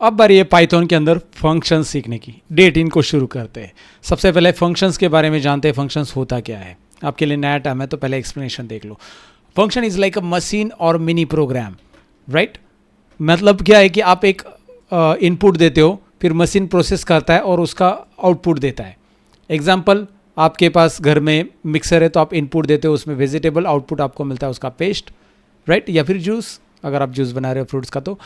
अब बारी है पाइथन के अंदर फंक्शन सीखने की। डे 18 को शुरू करते हैं। सबसे पहले फंक्शंस के बारे में जानते हैं, फंक्शंस होता क्या है। आपके लिए नया टर्म है तो पहले एक्सप्लेनेशन देख लो। Function is like a machine और मिनी प्रोग्राम, राइट। मतलब क्या है कि आप एक इनपुट देते हो, फिर मशीन प्रोसेस करता है और उसका आउटपुट देता है। एग्जाम्पल, आपके पास घर में मिक्सर है तो आप इनपुट देते हो, उसमें वेजिटेबल, आउटपुट आपको मिलता है उसका पेस्ट, राइट, या फिर जूस, अगर आप जूस बना रहे हो फ्रूट्स का। तो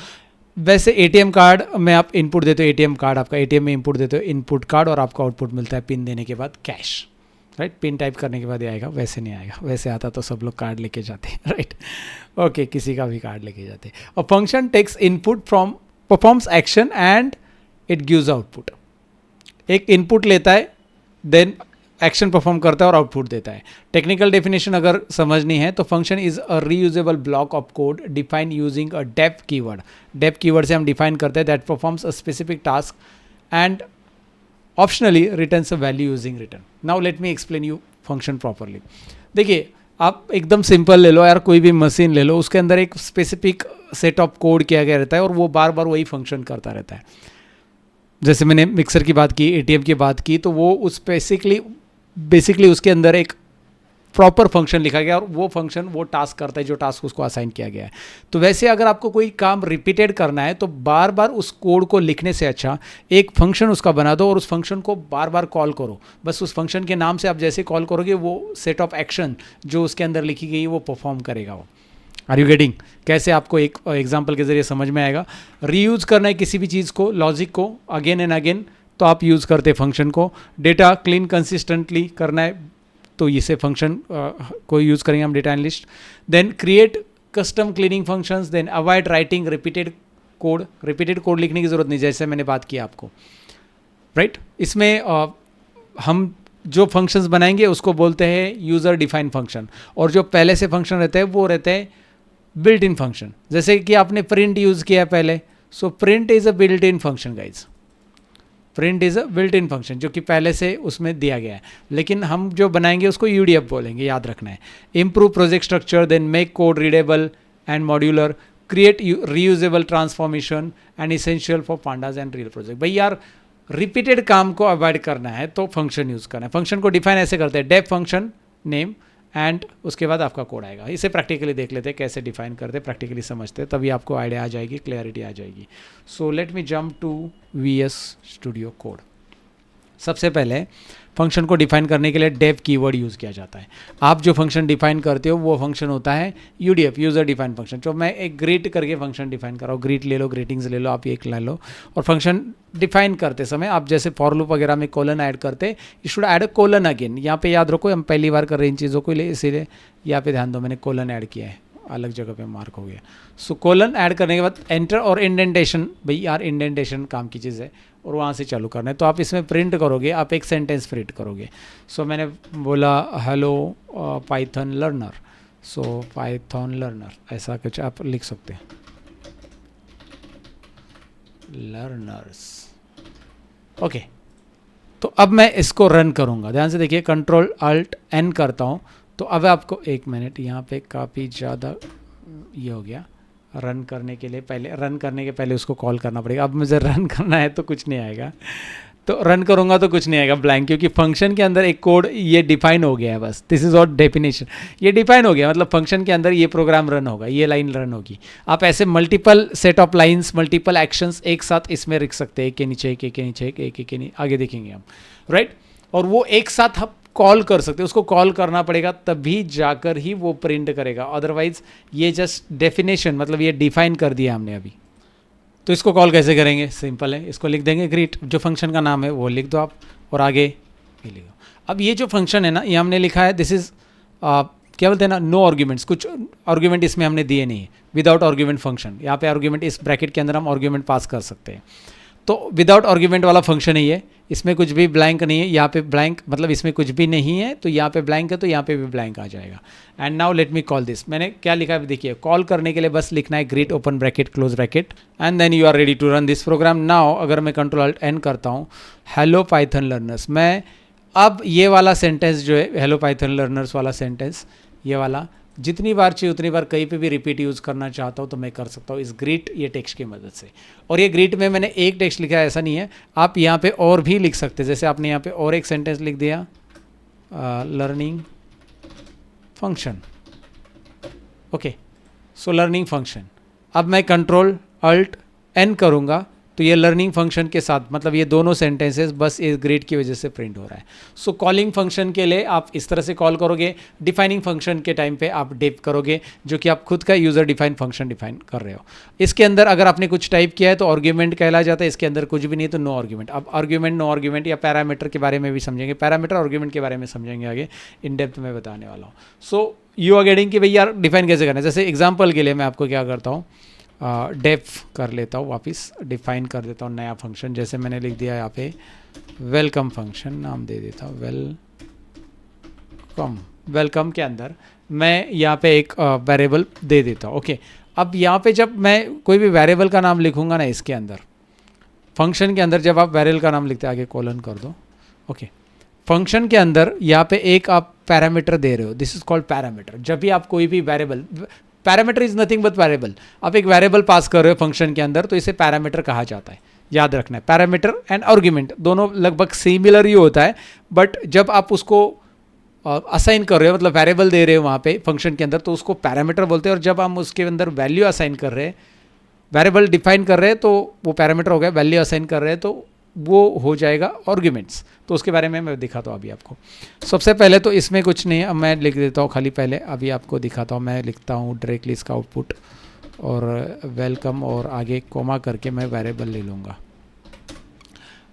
वैसे एटीएम कार्ड में आप इनपुट देते हो, एटीएम कार्ड आपका, एटीएम में इनपुट देते हो इनपुट कार्ड, और आपको आउटपुट मिलता है पिन देने के बाद कैश, राइट। पिन टाइप करने के बाद ये आएगा, वैसे नहीं आएगा। वैसे आता तो सब लोग कार्ड लेके जाते हैं, राइट। ओके, किसी का भी कार्ड लेके जाते हैं। और function takes input from, performs action and it gives output. एक इनपुट लेता है, देन एक्शन परफॉर्म करता है और आउटपुट देता है। टेक्निकल डेफिनेशन अगर समझनी है तो function is a reusable block of code define using a def keyword. Def keyword से हम डिफाइन करते हैं that performs a specific task and optionally returns a value using return. Now let me explain you function properly. देखिए, आप एकदम simple ले लो यार, कोई भी मशीन ले लो, उसके अंदर एक स्पेसिफिक सेट ऑफ कोड किया गया रहता है और वो बार बार वही फंक्शन करता रहता है। जैसे मैंने मिक्सर की बात की, एटीएम की बात की, तो वो उस बेसिकली उसके अंदर एक प्रॉपर फंक्शन लिखा गया और वो फंक्शन वो टास्क करता है जो टास्क उसको असाइन किया गया है। तो वैसे अगर आपको कोई काम रिपीटेड करना है तो बार बार उस कोड को लिखने से अच्छा एक फंक्शन उसका बना दो और उस फंक्शन को बार बार कॉल करो। बस उस फंक्शन के नाम से आप जैसे कॉल करोगे वो सेट ऑफ एक्शन जो उसके अंदर लिखी गई है वो परफॉर्म करेगा वो। Are you getting? कैसे आपको एक एग्जाम्पल के जरिए समझ में आएगा। रीयूज करना है किसी भी चीज़ को, लॉजिक को अगेन एंड अगेन, तो आप यूज़ करते फंक्शन को। डेटा क्लीन कंसिस्टेंटली करना है तो इसे फंक्शन को यूज़ करेंगे हम, data analyst. Then create custom cleaning functions, then avoid writing repeated code. Repeated code लिखने की ज़रूरत नहीं, जैसे मैंने बात की आपको, राइट। इसमें हम जो फंक्शंस बनाएंगे उसको बोलते हैं यूज़र डिफाइन फंक्शन, और जो पहले से फंक्शन रहते हैं वो रहते हैं बिल्ट इन फंक्शन। जैसे कि आपने प्रिंट यूज़ किया पहले, so print is a built in function guys. Print is a built in function जो कि पहले से उसमें दिया गया है, लेकिन हम जो बनाएंगे उसको यूडीएफ बोलेंगे, याद रखना है। Improve project structure, then make code readable and modular, create reusable transformation and essential for pandas and real project. भाई यार, रिपीटेड काम को अवॉइड करना है तो फंक्शन यूज़ करना है। फंक्शन को डिफाइन ऐसे करते हैं, डेफ फंक्शन नेम एंड उसके बाद आपका कोड आएगा। इसे प्रैक्टिकली देख लेते हैं कैसे डिफाइन करते हैं, प्रैक्टिकली समझते हैं, तभी आपको आइडिया आ जाएगी, क्लैरिटी आ जाएगी। So let me jump to VS studio code. सबसे पहले फंक्शन को डिफाइन करने के लिए डेफ कीवर्ड यूज़ किया जाता है। आप जो फंक्शन डिफाइन करते हो वो फंक्शन होता है यूडीएफ, यूज़र डिफाइन फंक्शन। जो मैं एक ग्रीट करके फंक्शन डिफाइन कर रहा हूँ, ग्रीट ले लो, ग्रीटिंग्स ले लो, आप एक ले लो। और फंक्शन डिफाइन करते समय आप जैसे फॉर लूप वगैरह में कोलन ऐड करते, you should add a colon again. यहाँ पे याद रखो, हम पहली बार कर रहे हैं इन चीज़ों को, इसीलिए यहाँ पे ध्यान दो, मैंने कोलन ऐड किया है, अलग जगह पे मार्क हो गया। सो कोलन ऐड करने के बाद एंटर और इंडेंटेशन, भाई यार इंडेंटेशन काम की चीज़ है और वहाँ से चालू करना है। तो आप इसमें प्रिंट करोगे, आप एक सेंटेंस प्रिंट करोगे। सो मैंने बोला हेलो पाइथन लर्नर, सो पाइथन लर्नर ऐसा कुछ आप लिख सकते हैं, लर्नर्स। ओके, तो अब मैं इसको रन करूँगा। ध्यान से देखिए, Ctrl+Alt+N करता हूँ तो अब आपको एक मिनट, यहाँ पे काफ़ी ज़्यादा ये हो गया। रन करने के लिए पहले, रन करने के पहले उसको कॉल करना पड़ेगा। अब मुझे रन करना है तो कुछ नहीं आएगा, तो रन करूँगा तो कुछ नहीं आएगा, ब्लैंक, क्योंकि फंक्शन के अंदर एक कोड ये डिफाइन हो गया है। बस दिस इज और डेफिनेशन, ये डिफाइन हो गया, मतलब फंक्शन के अंदर ये प्रोग्राम रन होगा, ये लाइन रन होगी। आप ऐसे multiple set of lines, multiple actions एक साथ इसमें लिख सकते हैं, एक के नीचे एक, एक के नीचे एक के नीचे, आगे देखेंगे हम, राइट। और वो एक साथ हम कॉल कर सकते हैं, उसको कॉल करना पड़ेगा तभी जाकर ही वो प्रिंट करेगा, अदरवाइज ये जस्ट डेफिनेशन, मतलब ये डिफाइन कर दिया हमने अभी। तो इसको कॉल कैसे करेंगे? सिंपल है, इसको लिख देंगे ग्रीट, जो फंक्शन का नाम है वो लिख दो आप, और आगे ये लिखो। अब ये जो फंक्शन है ना, ये हमने लिखा है दिस इज क्या बोलते हैं ना, नो आर्ग्यूमेंट्स, कुछ आर्ग्यूमेंट इसमें हमने दिए नहीं है, विदाउट आर्ग्यूमेंट फंक्शन। यहाँ पे आर्ग्यूमेंट, इस ब्रैकेट के अंदर हम आर्ग्यूमेंट पास कर सकते हैं, तो विदाउट आर्ग्यूमेंट वाला फंक्शन ही है। इसमें कुछ भी ब्लैंक नहीं है, यहाँ पे ब्लैंक मतलब इसमें कुछ भी नहीं है, तो यहाँ पे ब्लैंक है तो यहाँ पे भी ब्लैंक आ जाएगा। And now let me call this, मैंने क्या लिखा है देखिए, कॉल करने के लिए बस लिखना है greet open bracket close bracket and then you are ready to run this program. Now अगर मैं Ctrl+Alt+N करता हूँ, हेलो पाइथन लर्नर्स, मैं अब ये वाला सेंटेंस जो है हेलो पाइथन लर्नर्स वाला सेंटेंस, ये वाला जितनी बार चाहिए उतनी बार कहीं पे भी रिपीट यूज़ करना चाहता हूँ तो मैं कर सकता हूँ इस ग्रीट ये टेक्स्ट की मदद से। और ये ग्रीट में मैंने एक टेक्स्ट लिखा है ऐसा नहीं है, आप यहाँ पे और भी लिख सकते हैं। जैसे आपने यहाँ पे और एक सेंटेंस लिख दिया, learning function. Okay, so learning function. अब मैं कंट्रोल अल्ट एन करूँगा तो ये लर्निंग फंक्शन के साथ, मतलब ये दोनों सेंटेंसेस बस इस ग्रेड की वजह से प्रिंट हो रहा है। सो कॉलिंग फंक्शन के लिए आप इस तरह से कॉल करोगे, डिफाइनिंग फंक्शन के टाइम पे आप डिफ करोगे, जो कि आप खुद का यूज़र डिफाइन फंक्शन डिफाइन कर रहे हो। इसके अंदर अगर आपने कुछ टाइप किया है तो आर्ग्यूमेंट कहला जाता है, इसके अंदर कुछ भी नहीं तो नो आर्ग्यूमेंट। अब आर्ग्यूमेंट, नो आर्ग्यूमेंट या पैरामीटर के बारे में भी समझेंगे, पैरामीटर आर्ग्यूमेंट के बारे में समझेंगे आगे, इन डेप्थ में बताने वाला हूँ। सो यू आर गेटिंग कि भैया डिफाइन कैसे करना है। जैसे एग्जाम्पल के लिए मैं आपको क्या करता हूँ, डेफ कर लेता हूँ, वापस डिफाइन कर देता हूँ नया फंक्शन। जैसे मैंने लिख दिया यहाँ पे वेलकम फंक्शन, नाम दे देता हूँ वेलकम। वेलकम के अंदर मैं यहाँ पे एक वेरिएबल दे देता हूँ। ओके, अब यहाँ पे जब मैं कोई भी वेरिएबल का नाम लिखूंगा ना, इसके अंदर फंक्शन के अंदर जब आप वेरिएबल का नाम लिखते हैं, आगे कॉलन कर दो। ओके, फंक्शन के अंदर यहाँ पे एक आप पैरामीटर दे रहे हो, दिस इज कॉल्ड पैरामीटर। जब भी आप कोई भी variable, parameter is nothing but variable, आप एक वेरिएबल पास कर रहे हो फंक्शन के अंदर तो इसे पैरामीटर कहा जाता है। याद रखना है, पैरामीटर एंड आर्गुमेंट दोनों लगभग सिमिलर ही होता है, बट जब आप उसको असाइन कर रहे हो, मतलब वेरिएबल दे रहे हो वहाँ पे फंक्शन के अंदर, तो उसको पैरामीटर बोलते हैं। और जब हम उसके अंदर वैल्यू असाइन कर रहे हैं, वेरिएबल डिफाइन कर रहे हैं, तो वो पैरामीटर हो गया, वैल्यू असाइन कर रहे हैं तो वो हो जाएगा आर्ग्यूमेंट्स। तो उसके बारे में मैं दिखाता हूँ अभी आपको। सबसे पहले तो इसमें कुछ नहीं है, अब मैं लिख देता हूँ खाली, पहले अभी आपको दिखाता हूँ। मैं लिखता हूँ डायरेक्टली इसका आउटपुट और वेलकम और आगे कोमा करके मैं वेरिएबल ले लूँगा।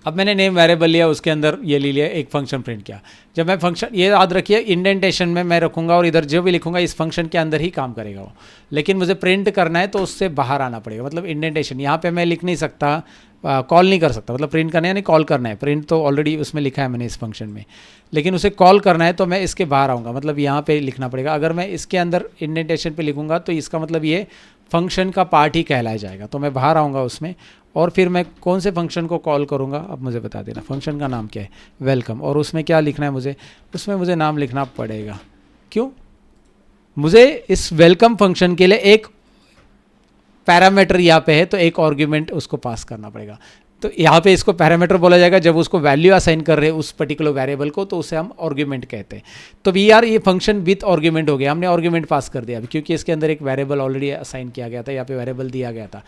अब मैंने नेम वेरिएबल लिया, उसके अंदर ये ले लिया, एक फंक्शन प्रिंट किया। जब मैं फंक्शन, ये याद रखिए इंडेंटेशन में मैं रखूँगा और इधर जो भी लिखूँगा इस फंक्शन के अंदर ही काम करेगा वो, लेकिन मुझे प्रिंट करना है तो उससे बाहर आना पड़ेगा। मतलब इंडेंटेशन यहाँ पे मैं लिख नहीं सकता, कॉल नहीं कर सकता। मतलब प्रिंट करना है यानी कॉल करना है, प्रिंट तो ऑलरेडी उसमें लिखा है मैंने इस फंक्शन में, लेकिन उसे कॉल करना है तो मैं इसके बाहर आऊँगा, मतलब यहाँ पे लिखना पड़ेगा। अगर मैं इसके अंदर इंडेंटेशन पे लिखूँगा तो इसका मतलब ये फंक्शन का पार्ट ही कहलाया जाएगा, तो मैं बाहर आऊँगा उसमें। और फिर मैं कौन से फंक्शन को कॉल करूँगा, अब मुझे बता देना। फंक्शन का नाम क्या है, वेलकम, और उसमें क्या लिखना है मुझे, उसमें मुझे नाम लिखना पड़ेगा। क्यों, मुझे इस वेलकम फंक्शन के लिए एक पैरामीटर यहाँ पे है तो एक आर्ग्यूमेंट उसको पास करना पड़ेगा। तो यहाँ पे इसको पैरामीटर बोला जाएगा जब उसको वैल्यू असाइन कर रहे हैं उस पर्टिकुलर वेरिएबल को, तो उसे हम आर्ग्यूमेंट कहते हैं। तो वी आर ये फंक्शन विथ आर्ग्यूमेंट हो गया, हमने आर्ग्यूमेंट पास कर दिया अभी, क्योंकि इसके अंदर एक वेरिएबल ऑलरेडी असाइन किया गया था, यहाँ पे वेरिएबल दिया गया था।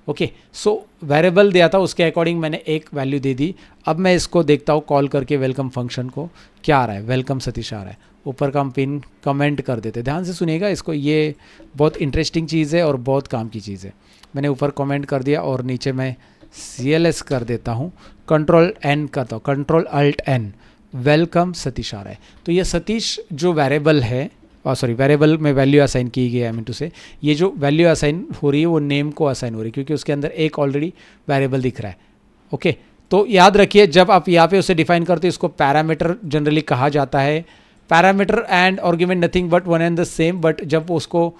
ओके, सो वेरिएबल दिया था, उसके अकॉर्डिंग मैंने एक वैल्यू दे दी। अब मैं इसको देखता हूँ कॉल करके वेलकम फंक्शन को, क्या आ रहा है, वेलकम सतीश आ रहा है। ऊपर का हम पिन कमेंट कर देते, ध्यान से सुनिएगा इसको, ये बहुत इंटरेस्टिंग चीज़ है और बहुत काम की चीज़ है। मैंने ऊपर कमेंट कर दिया और नीचे मैं CLS कर देता हूँ, कंट्रोल N करता हूँ, control alt N, welcome Satish आ रहा है। तो ये सतीश जो वेरिएबल है, सॉरी वेरिएबल में वैल्यू असाइन की गई है, आई मीन टू से ये जो वैल्यू असाइन हो रही है वो नेम को असाइन हो रही है, क्योंकि उसके अंदर एक ऑलरेडी वेरिएबल दिख रहा है। ओके, तो याद रखिए जब आप यहाँ पे उसे डिफाइन करते हो इसको पैरामीटर जनरली कहा जाता है। Parameter and argument nothing but one and the same, but जब उसको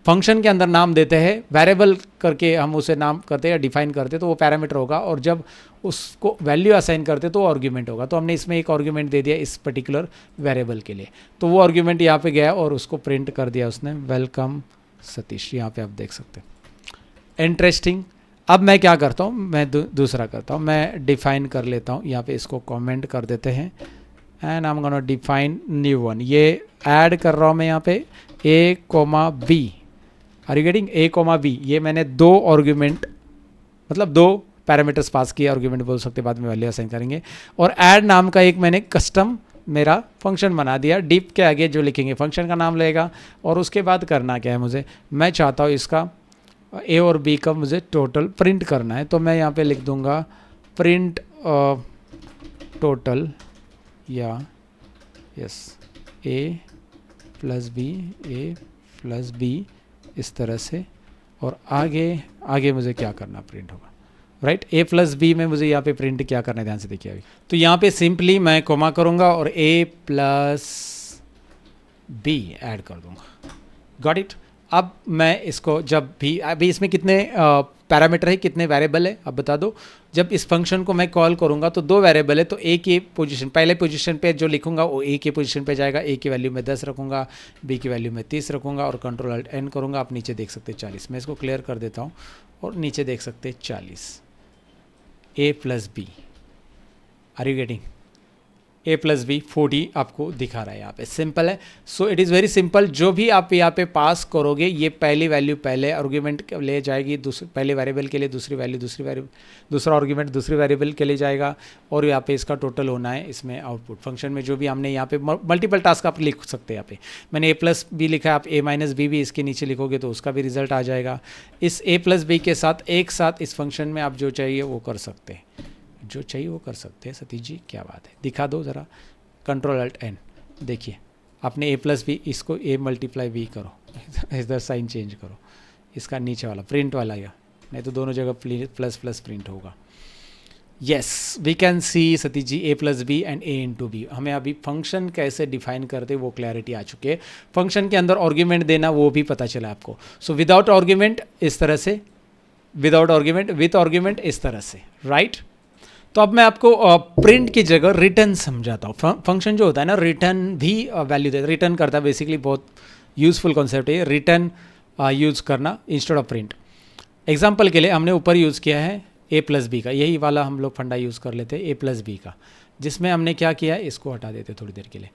फंक्शन के अंदर नाम देते हैं, वेरिएबल करके हम उसे नाम करते हैं या डिफाइन करते हैं तो वो पैरामीटर होगा, और जब उसको वैल्यू असाइन करते तो वो आर्ग्यूमेंट होगा। तो हमने इसमें एक आर्ग्यूमेंट दे दिया इस पर्टिकुलर वेरिएबल के लिए, तो वो आर्ग्यूमेंट यहाँ पे गया और उसको प्रिंट कर दिया उसने, वेलकम सतीश। यहाँ पे आप देख सकते हैं, इंटरेस्टिंग। अब मैं क्या करता हूँ, मैं दूसरा करता हूँ, मैं डिफाइन कर लेता हूँ। यहाँ पे इसको कॉमेंट कर देते हैं and I am gonna define new one. ये ऐड कर रहा हूँ मैं यहाँ पे A, B, are you getting, A, B। ये मैंने दो आर्ग्यूमेंट, मतलब दो पैरामीटर्स पास किए, आर्ग्यूमेंट बोल सकते, बाद में वैल्यू असाइन करेंगे। और ऐड नाम का एक मैंने कस्टम मेरा फंक्शन बना दिया। डीप के आगे जो लिखेंगे फंक्शन का नाम लेगा, और उसके बाद करना क्या है मुझे, मैं चाहता हूँ इसका A और B का मुझे टोटल प्रिंट करना है, तो मैं यहाँ पे लिख दूँगा प्रिंट टोटल, या यस A प्लस B इस तरह से, और आगे मुझे क्या करना, प्रिंट होगा, राइट। A प्लस B में मुझे यहाँ पे प्रिंट क्या करना है, ध्यान से देखिए अभी। तो यहाँ पे सिंपली मैं कोमा करूँगा और A प्लस B ऐड कर दूँगा, गॉट इट। अब मैं इसको जब भी, अभी इसमें कितने पैरामीटर है, कितने वेरिएबल है अब बता दो। जब इस फंक्शन को मैं कॉल करूंगा तो 2 वेरिएबल है, तो ए की पोजीशन, पहले पोजीशन पे जो लिखूंगा वो ए की पोजीशन पे जाएगा, ए की वैल्यू में 10 रखूंगा, बी की वैल्यू में 30 रखूंगा और कंट्रोल अल्ट एन करूंगा। आप नीचे देख सकते हैं 40, मैं इसको क्लियर कर देता हूँ और नीचे देख सकते हैं 40, a plus b, are you getting? A plus b 40 आपको दिखा रहा है यहाँ पे, सिंपल है। So it is very simple. जो भी आप यहाँ पे पास करोगे ये पहली वैल्यू पहले आर्गुमेंट ले जाएगी, पहले वेरिएबल के लिए दूसरी वैल्यू दूसरी वेरिएबल, दूसरा आर्गुमेंट दूसरी वेरिएबल के लिए जाएगा और यहाँ पे इसका टोटल होना है इसमें आउटपुट फंक्शन में। जो भी हमने यहाँ पे मल्टीपल टास्क आप लिख सकते हैं। यहाँ पे मैंने ए प्लस बी लिखा है, आप ए माइनस बी भी इसके नीचे लिखोगे तो उसका भी रिजल्ट आ जाएगा। इस ए प्लस बी के साथ एक साथ इस फंक्शन में आप जो चाहिए वो कर सकते हैं, जो चाहिए वो कर सकते हैं। सतीश जी क्या बात है, दिखा दो ज़रा, कंट्रोल अल्ट एन। देखिए आपने ए प्लस बी, इसको ए मल्टीप्लाई बी करो, इधर साइन चेंज करो, इसका नीचे वाला प्रिंट वाला या नहीं तो दोनों जगह प्लस प्लस प्रिंट होगा। Yes we can see Satish ji A plus B and A into B. हमें अभी फंक्शन कैसे डिफाइन करते वो क्लैरिटी आ चुकी है। फंक्शन के अंदर आर्गुमेंट देना वो भी पता चला आपको। सो विदाउट आर्गुमेंट इस तरह से, विदाउट आर्गुमेंट, विथ आर्गुमेंट इस तरह से, राइट। तो अब मैं आपको प्रिंट की जगह रिटर्न समझाता हूँ। फंक्शन जो होता है ना, रिटर्न भी वैल्यू देता है, रिटर्न करता है। बेसिकली बहुत यूजफुल कॉन्सेप्ट है रिटर्न यूज़ करना इंस्टेड ऑफ प्रिंट। एग्जांपल के लिए हमने ऊपर यूज़ किया है ए प्लस बी का, यही वाला हम लोग फंडा यूज़ कर लेते हैं ए प्लस बी का, जिसमें हमने क्या किया है, इसको हटा देते थोड़ी देर के लिए।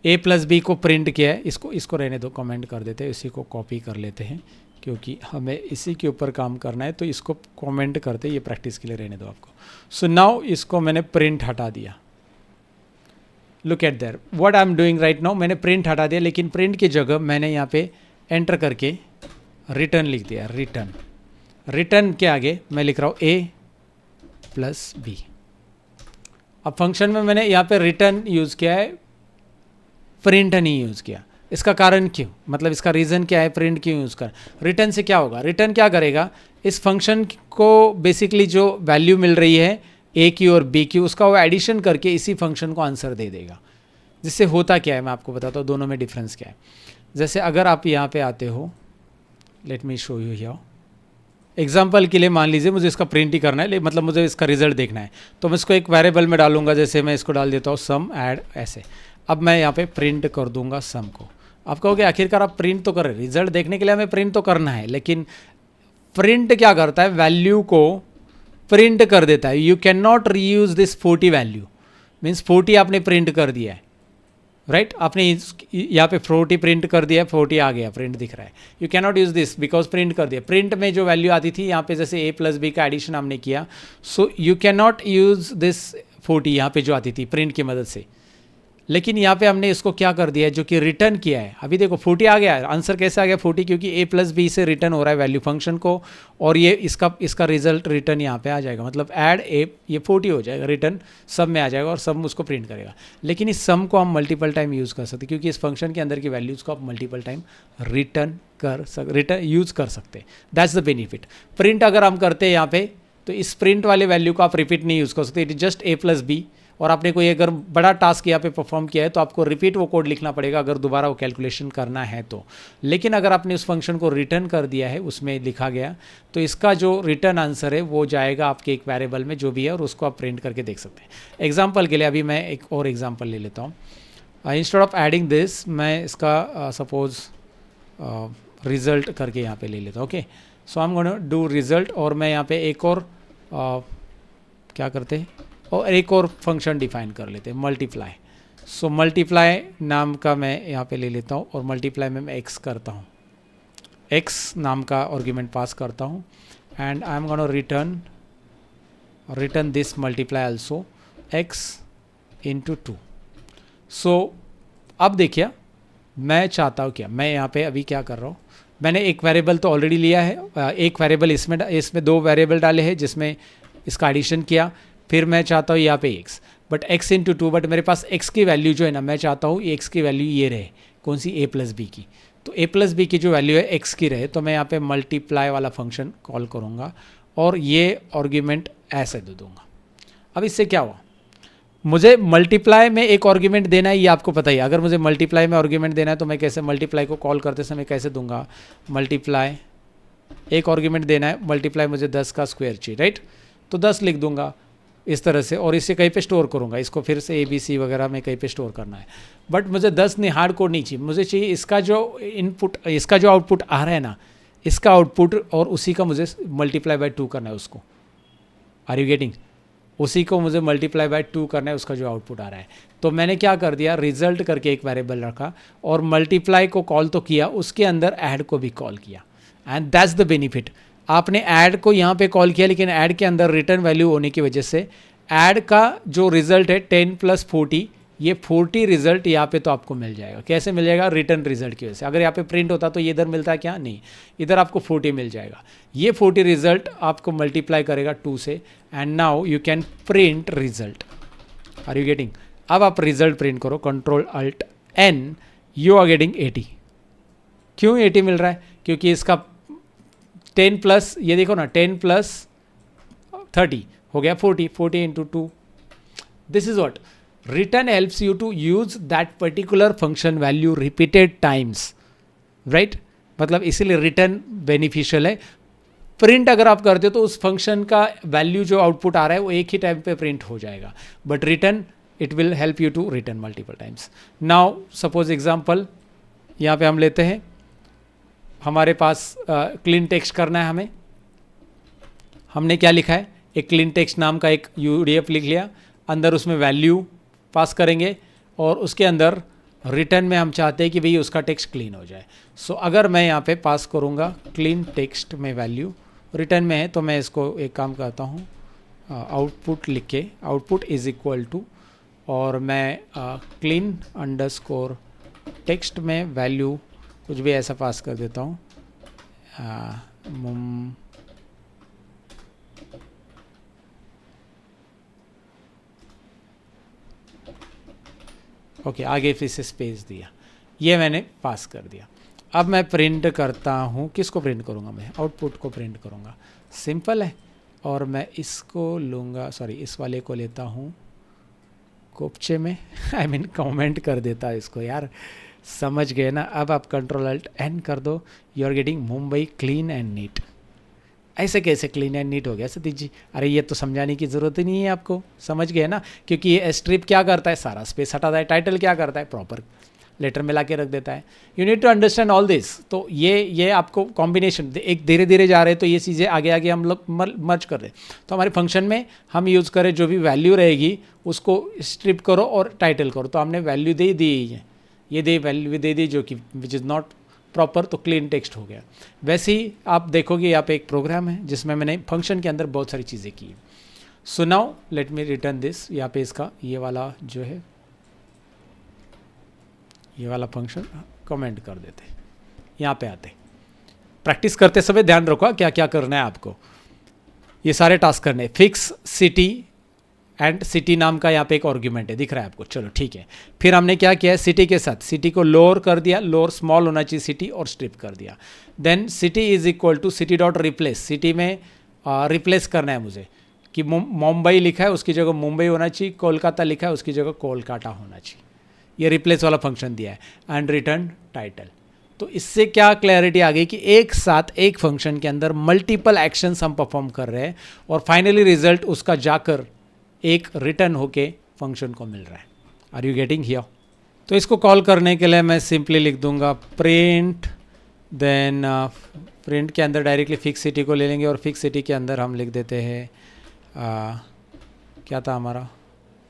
ए प्लस बी को प्रिंट किया है, इसको रहने दो, कमेंट कर देते हैं, इसी को कॉपी कर लेते हैं क्योंकि हमें इसी के ऊपर काम करना है। तो इसको कमेंट करते, ये प्रैक्टिस के लिए रहने दो आपको। सो नाउ इसको मैंने प्रिंट हटा दिया। Look at there what I am doing right now. मैंने प्रिंट हटा दिया, लेकिन प्रिंट की जगह मैंने यहाँ पे एंटर करके रिटर्न लिख दिया। रिटर्न के आगे मैं लिख रहा हूँ ए प्लस बी। अब फंक्शन में मैंने यहाँ पे रिटर्न यूज़ किया है, प्रिंट नहीं यूज़ किया। इसका कारण क्यों, मतलब इसका रीज़न क्या है, प्रिंट क्यों यूज़ कर। रिटर्न से क्या होगा, रिटर्न क्या करेगा, इस फंक्शन को बेसिकली जो वैल्यू मिल रही है ए की और बी की, उसका वो एडिशन करके इसी फंक्शन को आंसर दे देगा। जिससे होता क्या है मैं आपको बताता हूँ, दोनों में डिफरेंस क्या है। जैसे अगर आप यहाँ पे आते हो, let me show you here. Example के लिए मान लीजिए मुझे इसका प्रिंट ही करना है, मतलब मुझे इसका रिजल्ट देखना है, तो मैं इसको एक वेरिएबल में डालूंगा। जैसे मैं इसको डाल देता हूँ सम ऐड ऐसे। अब मैं यहाँ पे प्रिंट कर दूंगा सम को। आप कहोगे आखिरकार आप प्रिंट तो कर रहे, रिजल्ट देखने के लिए हमें प्रिंट तो करना है, लेकिन प्रिंट क्या करता है, वैल्यू को प्रिंट कर देता है। You can not reuse this 40 value, means 40 आपने प्रिंट कर दिया है, राइट आपने यहाँ पे 40 प्रिंट कर दिया, 40 आ गया, प्रिंट दिख रहा है। You can not use this because print कर दिया। प्रिंट में जो वैल्यू आती थी यहाँ पे, जैसे ए प्लस बी का एडिशन हमने किया, so you can not use this 40 यहाँ पे जो आती थी प्रिंट की मदद से। लेकिन यहाँ पे हमने इसको क्या कर दिया है, जो कि रिटर्न किया है। अभी देखो 40 आ गया, आंसर कैसे आ गया 40, क्योंकि ए प्लस बी से रिटर्न हो रहा है वैल्यू फंक्शन को, और ये इसका रिजल्ट रिटर्न यहाँ पे आ जाएगा, मतलब ऐड ए, ये 40 हो जाएगा, रिटर्न सब में आ जाएगा और सब उसको प्रिंट करेगा। लेकिन इस सम को हम मल्टीपल टाइम यूज़ कर सकते, क्योंकि इस फंक्शन के अंदर की वैल्यूज़ को आप मल्टीपल टाइम रिटर्न यूज़ कर सकते। That's the benefit. प्रिंट अगर हम करते हैं यहाँ पे, तो इस प्रिंट वाले वैल्यू को आप रिपीट नहीं यूज़ कर सकते। It is just A plus B, और आपने कोई अगर बड़ा टास्क यहाँ पे परफॉर्म किया है तो आपको रिपीट वो कोड लिखना पड़ेगा अगर दोबारा वो कैलकुलेशन करना है तो। लेकिन अगर आपने उस फंक्शन को रिटर्न कर दिया है, उसमें लिखा गया, तो इसका जो रिटर्न आंसर है वो जाएगा आपके एक वेरिएबल में जो भी है, और उसको आप प्रिंट करके देख सकते हैं। एग्जाम्पल के लिए अभी मैं एक और एग्जाम्पल ले लेता हूँ। इंस्टेड ऑफ एडिंग दिस, मैं इसका सपोज रिजल्ट करके यहाँ पे ले लेता हूँ। Okay, so I am gonna do result, और मैं यहाँ पे एक और क्या करते हैं, और एक और फंक्शन डिफाइन कर लेते हैं, मल्टीप्लाई। सो मल्टीप्लाई नाम का मैं यहाँ पे ले लेता हूँ, और मल्टीप्लाई में मैं एक्स करता हूँ, एक्स नाम का आर्गुमेंट पास करता हूँ, and I am gonna return this multiply also x into 2। सो अब देखिए मैं चाहता हूँ क्या, मैं यहाँ पे अभी क्या कर रहा हूँ, मैंने एक वेरिएबल तो ऑलरेडी लिया है, एक वेरिएबल इसमें 2 वेरिएबल डाले हैं जिसमें इसका एडिशन किया। फिर मैं चाहता हूँ यहाँ पे x, but x into 2, but मेरे पास x की वैल्यू जो है ना, मैं चाहता हूँ x की वैल्यू ये रहे, कौन सी, a प्लस बी की। तो a प्लस बी की जो वैल्यू है x की रहे, तो मैं यहाँ पे मल्टीप्लाई वाला फंक्शन कॉल करूँगा और ये आर्ग्यूमेंट ऐसे दे दूँगा। अब इससे क्या हुआ, मुझे मल्टीप्लाई में एक आर्ग्यूमेंट देना है, ये आपको पता ही है। अगर मुझे मल्टीप्लाई में आर्ग्यूमेंट देना है तो मैं कैसे मल्टीप्लाई को कॉल करते समय कैसे दूंगा, मल्टीप्लाई एक आर्ग्यूमेंट देना है, मल्टीप्लाई मुझे 10 का स्क्वायर चाहिए, राइट, तो 10 लिख दूंगा इस तरह से, और इसे कहीं पे स्टोर करूंगा, इसको फिर से ABC वगैरह में कहीं पे स्टोर करना है। बट मुझे 10 नहीं, हार्ड कोड नहीं चाहिए, मुझे चाहिए इसका जो इनपुट, इसका जो आउटपुट आ रहा है ना, इसका आउटपुट, और उसी का मुझे मल्टीप्लाई बाय 2 करना है उसको। Are you getting? उसी को मुझे मल्टीप्लाई बाय 2 करना है, उसका जो आउटपुट आ रहा है। तो मैंने क्या कर दिया, रिजल्ट करके एक वेरिएबल रखा और मल्टीप्लाई को कॉल तो किया, उसके अंदर ऐड को भी कॉल किया, एंड दैट्स द बेनिफिट। आपने ऐड को यहाँ पे कॉल किया, लेकिन ऐड के अंदर रिटर्न वैल्यू होने की वजह से ऐड का जो रिजल्ट है 10 + 40, ये 40 रिजल्ट यहाँ पे तो आपको मिल जाएगा। कैसे मिल जाएगा? रिटर्न रिजल्ट की वजह से। अगर यहाँ पे प्रिंट होता तो ये इधर मिलता क्या? नहीं, इधर आपको 40 मिल जाएगा। ये 40 रिजल्ट आपको मल्टीप्लाई करेगा 2 से, and now you can print result. Are you getting? अब आप रिजल्ट प्रिंट करो, Ctrl+Alt+N, यू आर गेटिंग 80। क्यों 80 मिल रहा है? क्योंकि इसका 10 प्लस, ये देखो ना, 10 + 30 हो गया 40, 40 × 2। This is what return helps you to use that particular function value repeated times, right? मतलब इसीलिए रिटर्न बेनिफिशियल है। प्रिंट अगर आप करते हो तो उस फंक्शन का वैल्यू जो आउटपुट आ रहा है वो एक ही टाइम पे प्रिंट हो जाएगा, but return it will help you to return multiple times. Now suppose example यहाँ पे हम लेते हैं, हमारे पास क्लीन टेक्स्ट करना है हमें। हमने क्या लिखा है? एक क्लीन टेक्स्ट नाम का एक UDF लिख लिया, अंदर उसमें वैल्यू पास करेंगे और उसके अंदर रिटर्न में हम चाहते हैं कि भाई उसका टेक्स्ट क्लीन हो जाए। सो अगर मैं यहाँ पे पास करूँगा क्लीन टेक्स्ट में वैल्यू, रिटर्न में है, तो मैं इसको एक काम करता हूँ, आउटपुट लिख के, आउटपुट इज़ इक्वल टू, और मैं clean_ टेक्स्ट में वैल्यू कुछ भी ऐसा पास कर देता हूँ, ओके, आगे फिर से स्पेस दिया, ये मैंने पास कर दिया। अब मैं प्रिंट करता हूँ, किसको प्रिंट करूँगा? मैं आउटपुट को प्रिंट करूँगा, सिंपल है। और मैं इसको लूँगा, सॉरी इस वाले को लेता हूँ कोपचे में, आई मीन कमेंट कर देता है इसको, यार समझ गए ना। अब आप Ctrl+Alt+N कर दो, you are getting Mumbai clean and neat. ऐसे कैसे क्लीन एंड नीट हो गया सतीश जी? अरे ये तो समझाने की ज़रूरत ही नहीं है आपको, समझ गए ना, क्योंकि ये स्ट्रिप क्या करता है? सारा स्पेस हटाता है। टाइटल क्या करता है? प्रॉपर लेटर में ला के रख देता है। You need to understand all this. तो ये आपको कॉम्बिनेशन, एक धीरे धीरे जा रहे हैं तो ये चीज़ें आगे आगे हम लोग मर्ज कर रहे हैं। तो हमारे फंक्शन में हम यूज़ करें जो भी वैल्यू रहेगी उसको स्ट्रिप करो और टाइटल करो। तो हमने वैल्यू दे दी है, ये वैल्यू दे दी जो कि विच इज़ नॉट प्रॉपर, तो क्लीन टेक्स्ट हो गया। वैसे ही आप देखोगे यहाँ पे एक प्रोग्राम है जिसमें मैंने फंक्शन के अंदर बहुत सारी चीज़ें की। So now let me return this. यहाँ पे इसका ये वाला जो है, ये वाला फंक्शन कमेंट कर देते, यहाँ पे आते। प्रैक्टिस करते समय ध्यान रखो क्या क्या करना है आपको। ये सारे टास्क करने, फिक्स सिटी एंड सिटी नाम का यहाँ पे एक आर्ग्यूमेंट है, दिख रहा है आपको? चलो ठीक है। फिर हमने क्या किया है, सिटी के साथ सिटी को लोअर कर दिया, लोअर स्मॉल होना चाहिए सिटी, और स्ट्रिप कर दिया। Then city is equal to city.replace, city में रिप्लेस करना है मुझे कि मुंबई लिखा है उसकी जगह मुंबई होना चाहिए, कोलकाता लिखा है उसकी जगह कोलकाता होना चाहिए। ये रिप्लेस वाला फंक्शन दिया है, एंड रिटर्न टाइटल। तो इससे क्या क्लैरिटी आ गई कि एक साथ एक फंक्शन के अंदर मल्टीपल एक्शंस हम परफॉर्म कर रहे हैं और फाइनली रिजल्ट उसका जाकर एक रिटर्न होके फंक्शन को मिल रहा है। Are you getting here? तो इसको कॉल करने के लिए मैं सिंपली लिख दूंगा प्रिंट, देन प्रिंट के अंदर डायरेक्टली फिक्स सिटी को ले लेंगे और फिक्स सिटी के अंदर हम लिख देते हैं क्या था हमारा,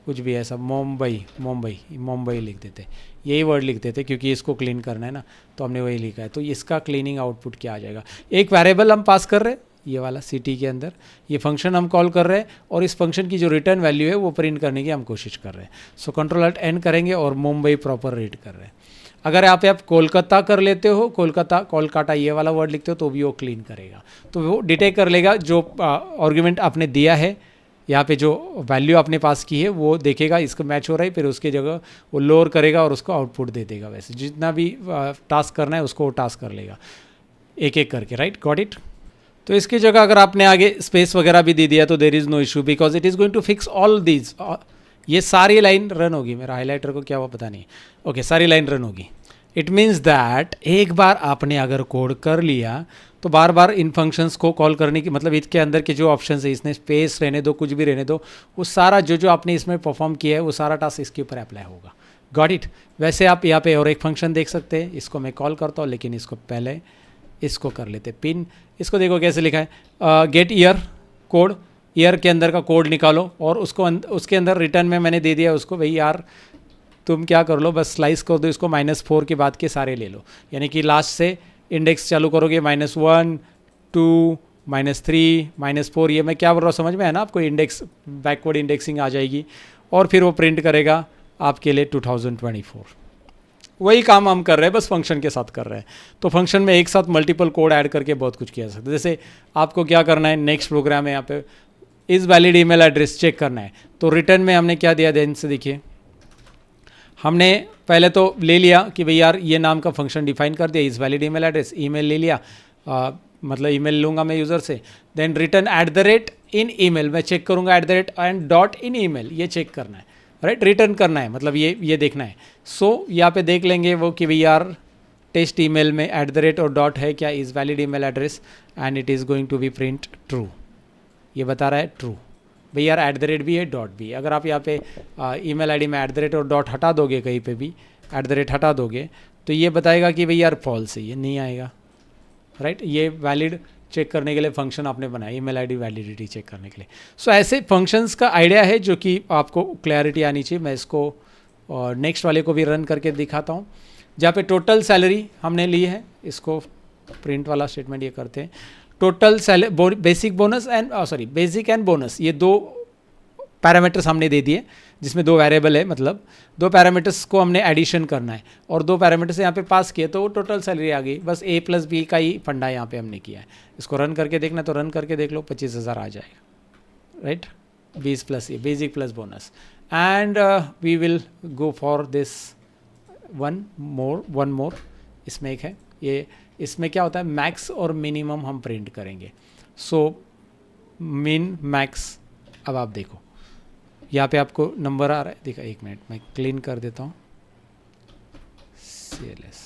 कुछ भी ऐसा, मुंबई लिख देते, यही वर्ड लिख देते क्योंकि इसको क्लीन करना है ना, तो हमने वही लिखा है। तो इसका क्लीनिंग आउटपुट क्या आ जाएगा? एक वेरिएबल हम पास कर रहे हैं, ये वाला सिटी के अंदर ये फंक्शन हम कॉल कर रहे हैं और इस फंक्शन की जो रिटर्न वैल्यू है वो प्रिंट करने की हम कोशिश कर रहे हैं। सो Ctrl+Alt+N करेंगे और मुंबई प्रॉपर रीड कर रहे हैं। अगर आप कोलकाता कर लेते हो, कोलकाता ये वाला वर्ड लिखते हो तो भी वो क्लीन करेगा, तो वो डिटेक्ट कर लेगा जो आर्ग्यूमेंट आपने दिया है, यहाँ पे जो वैल्यू आपने पास की है वो देखेगा इसको मैच हो रहा है, फिर उसकी जगह वो लोअर करेगा और उसको आउटपुट दे देगा। वैसे जितना भी टास्क करना है उसको वो टास्क कर लेगा एक एक करके, राइट? Got it? तो इसकी जगह अगर आपने आगे स्पेस वगैरह भी दे दिया तो there is no issue, because it is going to fix all these ये सारी लाइन रन होगी, मेरा हाईलाइटर को क्या हुआ पता नहीं, ओके सारी लाइन रन होगी। इट मीन्स दैट एक बार आपने अगर कोड कर लिया तो बार बार इन फंक्शंस को कॉल करने की मतलब इसके अंदर के जो ऑप्शन है, इसने स्पेस रहने दो कुछ भी रहने दो, वो सारा जो आपने इसमें परफॉर्म किया है वो सारा टास्क इसके ऊपर अप्लाई होगा। Got it. वैसे आप यहाँ पे और एक फंक्शन देख सकते हैं, इसको मैं कॉल करता हूँ लेकिन इसको पहले इसको कर लेते पिन। इसको देखो कैसे लिखा है, गेट ईयर कोड, ईयर के अंदर का कोड निकालो और उसको उसके अंदर रिटर्न में मैंने दे दिया उसको, भाई यार तुम क्या कर लो बस स्लाइस कर दो इसको, -4 के बाद के सारे ले लो, यानी कि लास्ट से इंडेक्स चालू करोगे -1 2 -3 -4, ये मैं क्या बोल रहा हूँ समझ में है ना आपको, इंडेक्स बैकवर्ड इंडेक्सिंग आ जाएगी और फिर वो प्रिंट करेगा आपके लिए 2024। वही काम हम कर रहे हैं बस फंक्शन के साथ कर रहे हैं। तो फंक्शन में एक साथ मल्टीपल कोड ऐड करके बहुत कुछ किया जा सकता है। जैसे आपको क्या करना है, नेक्स्ट प्रोग्राम है यहाँ पे इस वैलिड ईमेल एड्रेस चेक करना है, तो रिटर्न में हमने क्या दिया, ध्यान से देखिए, हमने पहले तो ले लिया कि भाई यार ये नाम का फंक्शन डिफाइन कर दिया, इस वैलिड ईमेल एड्रेस, ईमेल ले लिया, मतलब ईमेल लूँगा मैं यूज़र से, देन रिटर्न @ इन ईमेल, मैं चेक करूँगा @ एंड डॉट इन ईमेल, ये चेक करना है, राइट, रिटर्न करना है, मतलब ये देखना है। सो यहाँ पे देख लेंगे वो कि भाई यार टेस्ट ईमेल में @ और डॉट है क्या, is valid email address and it is going to be print true, ये बता रहा है ट्रू। भाई यार @ भी है डॉट भी, अगर आप यहाँ पे ईमेल आईडी में @ और डॉट हटा दोगे, कहीं पे भी @ हटा दोगे तो ये बताएगा कि भाई यार फॉल्स है, ये नहीं आएगा, राइट। ये वैलिड चेक करने के लिए फंक्शन आपने बनाया, ईमेल आईडी वैलिडिटी चेक करने के लिए। सो ऐसे फंक्शंस का आइडिया है जो कि आपको क्लैरिटी आनी चाहिए। मैं इसको नेक्स्ट वाले को भी रन करके दिखाता हूँ, जहाँ पे टोटल सैलरी हमने ली है, इसको प्रिंट वाला स्टेटमेंट ये करते हैं, total salary basic bonus and basic and bonus, ये 2 पैरामीटर्स हमने दे दिए जिसमें 2 वेरिएबल है, मतलब 2 पैरामीटर्स को हमने एडिशन करना है और 2 पैरामीटर्स यहाँ पे पास किए तो वो टोटल सैलरी आ गई। बस A + B का ही फंडा यहाँ पे हमने किया है। इसको रन करके देखना तो रन करके देख लो, 25,000 आ जाएगा, right, 20 + A basic plus bonus. And we will go for this one more, इसमें एक है ये, इसमें क्या होता है मैक्स और मिनिमम हम प्रिंट करेंगे। सो मिन मैक्स, अब आप देखो यहाँ पे आपको नंबर आ रहा है, देखा, 1 मिनट मैं क्लीन कर देता हूँ CLS।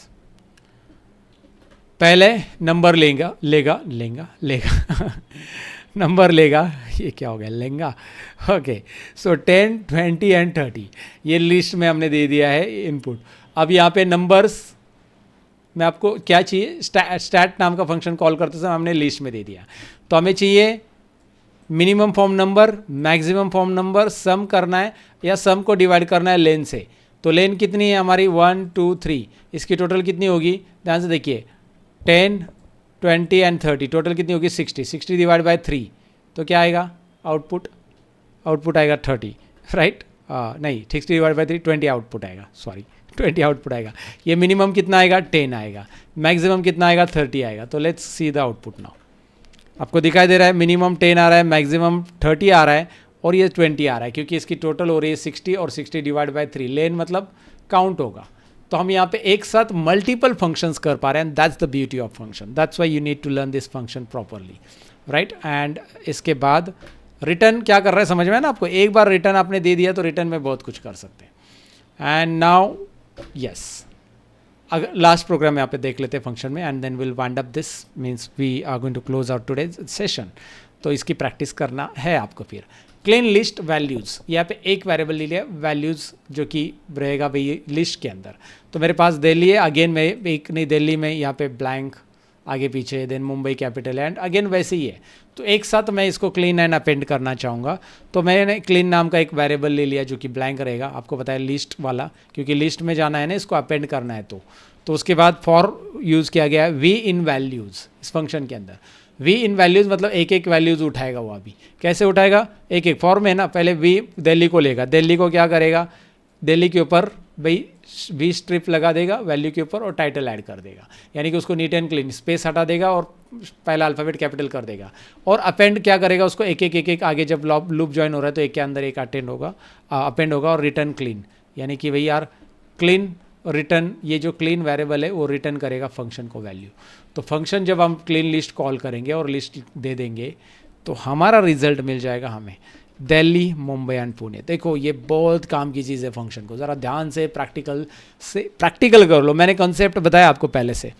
पहले नंबर लेगा नंबर लेगा, ये क्या हो गया, लेंगा, ओके। सो 10 20 एंड 30 ये लिस्ट में हमने दे दिया है इनपुट। अब यहाँ पे नंबर्स में आपको क्या चाहिए, स्टैट नाम का फंक्शन कॉल करते समय हमने लिस्ट में दे दिया, तो हमें चाहिए minimum form number, maximum form number, sum करना है या सम को डिवाइड करना है लेन से। तो लेन कितनी है हमारी 1 2 3, इसकी टोटल कितनी होगी, ध्यान से देखिए, 10 20 एंड 30, टोटल कितनी होगी 60 डिवाइड बाय 3, तो क्या आएगा आउटपुट आएगा 30, राइट, नहीं 60 डिवाइड बाय 3 20 आउटपुट आएगा, 20 आउटपुट आएगा। ये मिनिमम कितना आएगा 10 आएगा, मैक्सिमम कितना आएगा 30 आएगा। तो let's see the output now. आपको दिखाई दे रहा है मिनिमम 10 आ रहा है, मैक्सिमम 30 आ रहा है और ये 20 आ रहा है, क्योंकि इसकी टोटल हो रही है 60 और 60 डिवाइड बाय 3, लेन मतलब काउंट होगा। तो हम यहाँ पे एक साथ मल्टीपल फंक्शंस कर पा रहे हैं, that's the beauty of function, that's why you need to learn this function properly, right. And इसके बाद रिटर्न क्या कर रहा है समझ में है ना आपको, एक बार रिटर्न आपने दे दिया तो रिटर्न में बहुत कुछ कर सकते हैं। एंड नाउ यस, अगर लास्ट प्रोग्राम यहाँ पे देख लेते हैं फंक्शन में, and then will wind up this, means we are going to close out today's session. तो इसकी प्रैक्टिस करना है आपको। फिर क्लीन लिस्ट वैल्यूज़, यहाँ पे एक वेरिएबल ले लिया वैल्यूज़ जो कि रहेगा भाई लिस्ट के अंदर। तो मेरे पास दिल्ली है, अगेन मैं एक नहीं दिल्ली में यहाँ पे ब्लैंक आगे पीछे, then Mumbai capital and again वैसे ही है। तो एक साथ मैं इसको क्लीन एंड अपेंड करना चाहूँगा, तो मैंने क्लीन नाम का एक वेरिएबल ले लिया जो कि ब्लैंक रहेगा, आपको पता है लिस्ट वाला, क्योंकि लिस्ट में जाना है ना, इसको अपेंड करना है। तो उसके बाद फॉर यूज़ किया गया है वी इन वैल्यूज़ इस फंक्शन के अंदर। वी इन वैल्यूज़ मतलब एक एक वैल्यूज़ उठाएगा वो। अभी कैसे उठाएगा, एक एक फॉर में है ना, पहले वी दिल्ली को लेगा, दिल्ली को क्या करेगा, दिल्ली के ऊपर भाई वी स्ट्रिप लगा देगा वैल्यू के ऊपर और टाइटल ऐड कर देगा, यानी कि उसको नीट एंड क्लीन स्पेस हटा देगा और पहला अल्फ़ाबेट कैपिटल कर देगा। और अपेंड क्या करेगा, उसको एक एक आगे जब लूप ज्वाइन हो रहा है तो एक के अंदर एक अटेंड होगा, अपेंड होगा और रिटर्न क्लीन, यानी कि भाई यार क्लीन रिटर्न, ये जो क्लीन वेरिएबल है वो रिटर्न करेगा फंक्शन को वैल्यू। तो फंक्शन जब हम क्लीन लिस्ट कॉल करेंगे और लिस्ट दे देंगे तो हमारा रिजल्ट मिल जाएगा हमें दिल्ली, मुंबई एंड पुणे। देखो ये बहुत काम की चीज़ है फंक्शन को, ज़रा ध्यान से प्रैक्टिकल कर लो। मैंने कॉन्सेप्ट बताया आपको पहले से।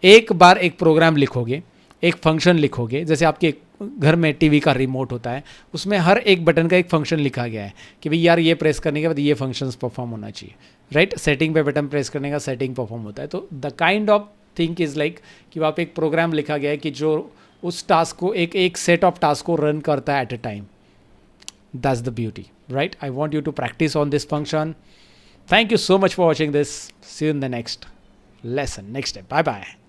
एक बार एक प्रोग्राम लिखोगे, एक फंक्शन लिखोगे, जैसे आपके घर में टीवी का रिमोट होता है, उसमें हर एक बटन का एक फंक्शन लिखा गया है कि भाई यार ये प्रेस करने के बाद ये फंक्शंस परफॉर्म होना चाहिए, राइट। सेटिंग पे बटन प्रेस करने का सेटिंग परफॉर्म होता है। तो the kind of think is like कि वहाँ पे एक प्रोग्राम लिखा गया है कि जो उस टास्क को एक सेट ऑफ टास्क को रन करता है at a time. That's the beauty, right. I want you to practice on this function. Thank you so much for watching this. See you in the next lesson, next time. Bye bye.